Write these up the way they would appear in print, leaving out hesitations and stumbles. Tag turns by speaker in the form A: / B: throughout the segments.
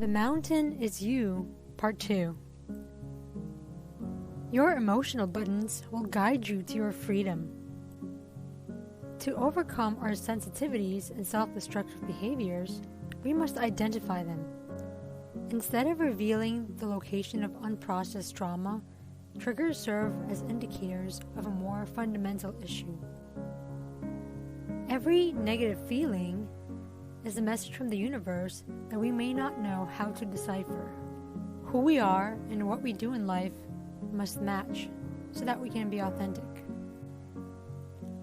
A: The Mountain is You, Part 2. Your emotional buttons will guide you to your freedom. To overcome our sensitivities and self-destructive behaviors, we must identify them. Instead of revealing the location of unprocessed trauma, triggers serve as indicators of a more fundamental issue. Every negative feeling is a message from the universe that we may not know how to decipher. Who we are and what we do in life must match so that we can be authentic.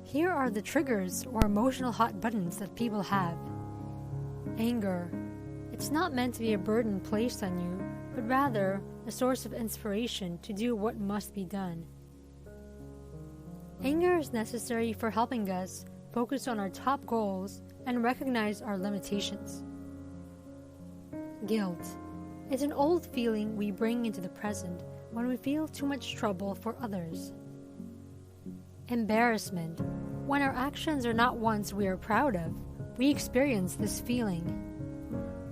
A: Here are the triggers or emotional hot buttons that people have. Anger. It's not meant to be a burden placed on you, but rather a source of inspiration to do what must be done. Anger is necessary for helping us focus on our top goals and recognize our limitations. Guilt. It's an old feeling we bring into the present when we feel too much trouble for others. Embarrassment. When our actions are not ones we are proud of, we experience this feeling.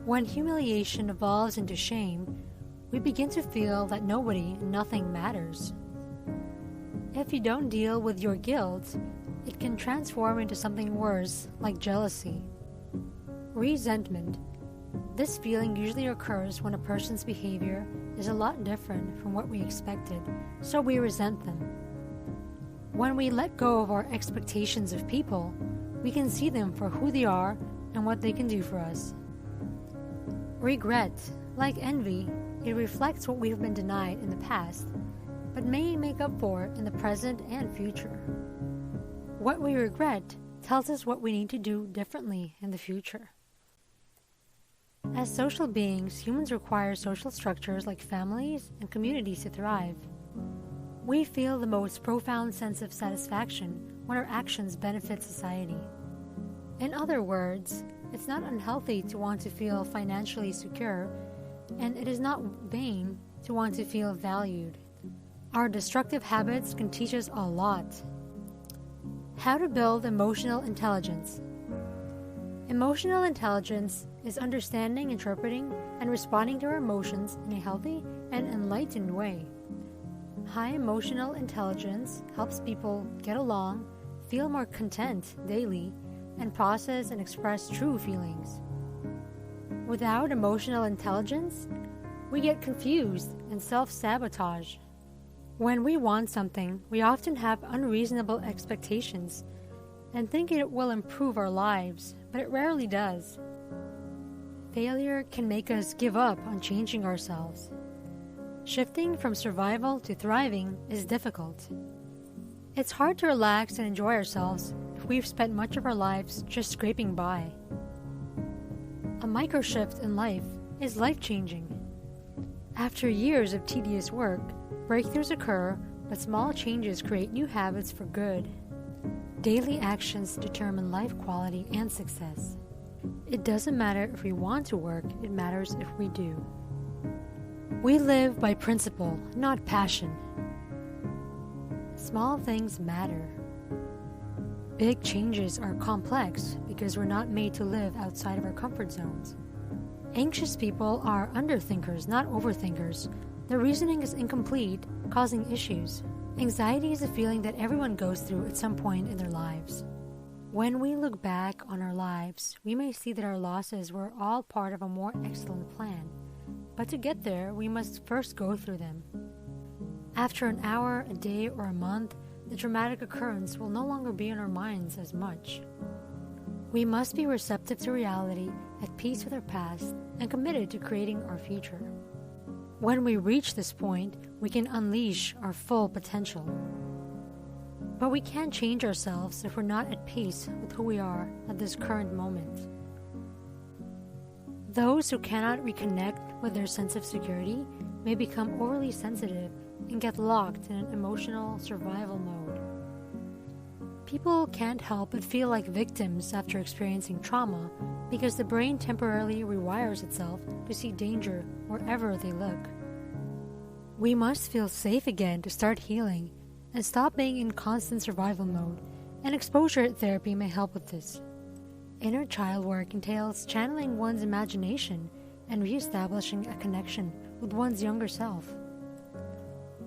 A: When humiliation evolves into shame, we begin to feel that nobody and nothing matters. If you don't deal with your guilt, it can transform into something worse, like jealousy. Resentment. This feeling usually occurs when a person's behavior is a lot different from what we expected, so we resent them. When we let go of our expectations of people, we can see them for who they are and what they can do for us. Regret. Like envy, it reflects what we've been denied in the past, but may make up for it in the present and future. What we regret tells us what we need to do differently in the future. As social beings, humans require social structures like families and communities to thrive. We feel the most profound sense of satisfaction when our actions benefit society. In other words, it's not unhealthy to want to feel financially secure, and it is not vain to want to feel valued. Our destructive habits can teach us a lot. How to build emotional intelligence. Emotional intelligence is understanding, interpreting, and responding to our emotions in a healthy and enlightened way. High emotional intelligence helps people get along, feel more content daily, and process and express true feelings. Without emotional intelligence, we get confused and self-sabotage. When we want something, we often have unreasonable expectations and think it will improve our lives, but it rarely does. Failure can make us give up on changing ourselves. Shifting from survival to thriving is difficult. It's hard to relax and enjoy ourselves if we've spent much of our lives just scraping by. A micro shift in life is life-changing. After years of tedious work, breakthroughs occur, but small changes create new habits for good. Daily actions determine life quality and success. It doesn't matter if we want to work, it matters if we do. We live by principle, not passion. Small things matter. Big changes are complex because we're not made to live outside of our comfort zones. Anxious people are underthinkers, not overthinkers. Their reasoning is incomplete, causing issues. Anxiety is a feeling that everyone goes through at some point in their lives. When we look back on our lives, we may see that our losses were all part of a more excellent plan. But to get there, we must first go through them. After an hour, a day, or a month, the traumatic occurrence will no longer be in our minds as much. We must be receptive to reality, at peace with our past, and committed to creating our future. When we reach this point, we can unleash our full potential. But we can't change ourselves if we're not at peace with who we are at this current moment. Those who cannot reconnect with their sense of security may become overly sensitive and get locked in an emotional survival mode. People can't help but feel like victims after experiencing trauma because the brain temporarily rewires itself to see danger wherever they look. We must feel safe again to start healing and stop being in constant survival mode, and exposure therapy may help with this. Inner child work entails channeling one's imagination and re-establishing a connection with one's younger self.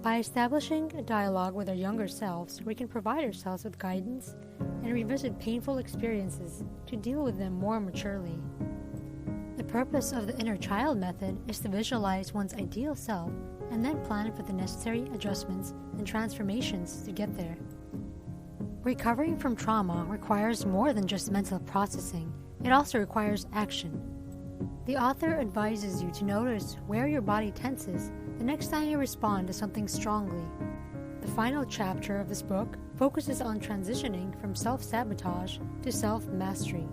A: By establishing a dialogue with our younger selves, we can provide ourselves with guidance and revisit painful experiences to deal with them more maturely. The purpose of the inner child method is to visualize one's ideal self and then plan for the necessary adjustments and transformations to get there. Recovering from trauma requires more than just mental processing, it also requires action. The author advises you to notice where your body tenses the next time you respond to something strongly. The final chapter of this book focuses on transitioning from self-sabotage to self-mastery.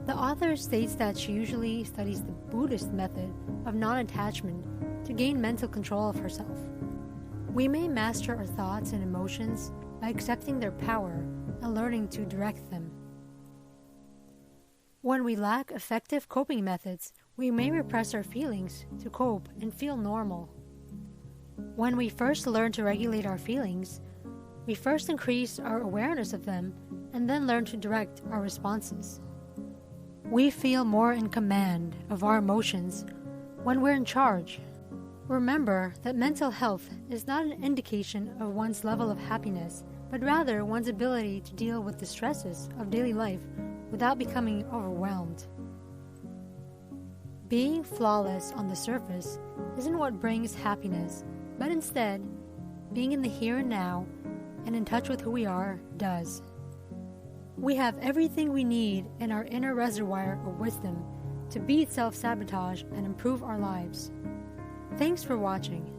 A: The author states that she usually studies the Buddhist method of non-attachment to gain mental control of herself. We may master our thoughts and emotions by accepting their power and learning to direct them. When we lack effective coping methods, we may repress our feelings to cope and feel normal. When we first learn to regulate our feelings, we first increase our awareness of them and then learn to direct our responses. We feel more in command of our emotions when we're in charge. Remember that mental health is not an indication of one's level of happiness, but rather one's ability to deal with the stresses of daily life without becoming overwhelmed. Being flawless on the surface isn't what brings happiness, but instead, being in the here and now and in touch with who we are does. We have everything we need in our inner reservoir of wisdom to beat self-sabotage and improve our lives. Thanks for watching.